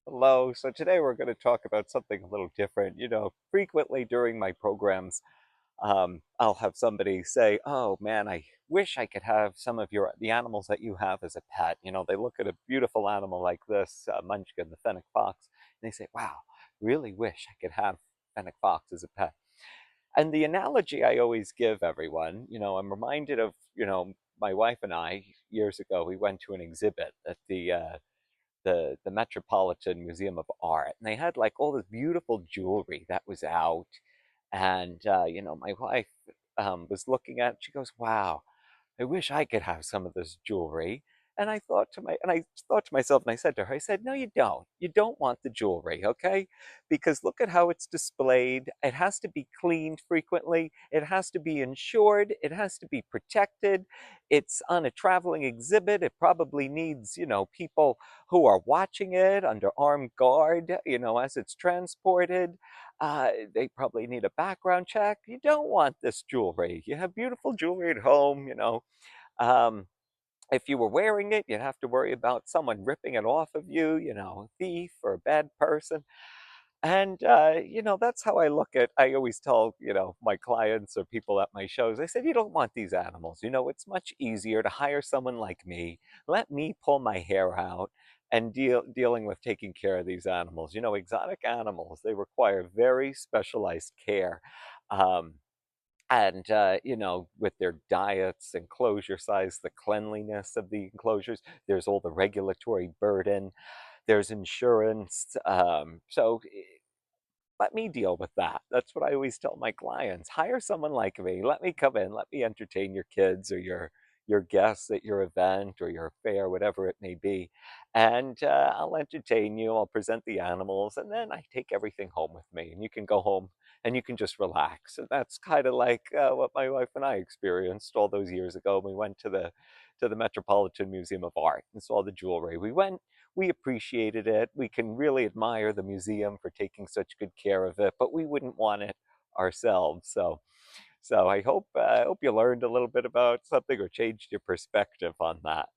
Hello. So today we're going to talk about something a little different. Frequently during my programs, I'll have somebody say, "Oh man, I wish I could have some of the animals that you have as a pet." They look at a beautiful animal like this, Munchkin, the fennec fox, and they say, "Wow, really wish I could have fennec fox as a pet." And the analogy I always give everyone, I'm reminded of, my wife and I years ago. We went to an exhibit at the Metropolitan Museum of Art, and they had like all this beautiful jewelry that was out. And my wife was looking at it. She goes, "Wow, I wish I could have some of this jewelry." And I thought to myself, and I said to her, I said, "No, you don't. You don't want the jewelry, okay? Because look at how it's displayed. It has to be cleaned frequently. It has to be insured. It has to be protected. It's on a traveling exhibit. It probably needs, people who are watching it under armed guard, as it's transported. They probably need a background check. You don't want this jewelry. You have beautiful jewelry at home, um, if you were wearing it, you'd have to worry about someone ripping it off of you, a thief or a bad person." And, that's how I always tell, my clients or people at my shows, I said, "You don't want these animals. It's much easier to hire someone like me. Let me pull my hair out and dealing with taking care of these animals." Exotic animals, they require very specialized care. Um, and with their diets, enclosure size, the cleanliness of the enclosures, there's all the regulatory burden, there's insurance. Let me deal with that. That's what I always tell my clients. Hire someone like me. Let me come in. Let me entertain your kids or your guests at your event or your fair, whatever it may be. And I'll entertain you. I'll present the animals, and then I take everything home with me. And you can go home and you can just relax. And that's kind of like what my wife and I experienced all those years ago. We went to the Metropolitan Museum of Art and saw the jewelry. We appreciated it. We can really admire the museum for taking such good care of it, but we wouldn't want it ourselves. So I hope you learned a little bit about something or changed your perspective on that.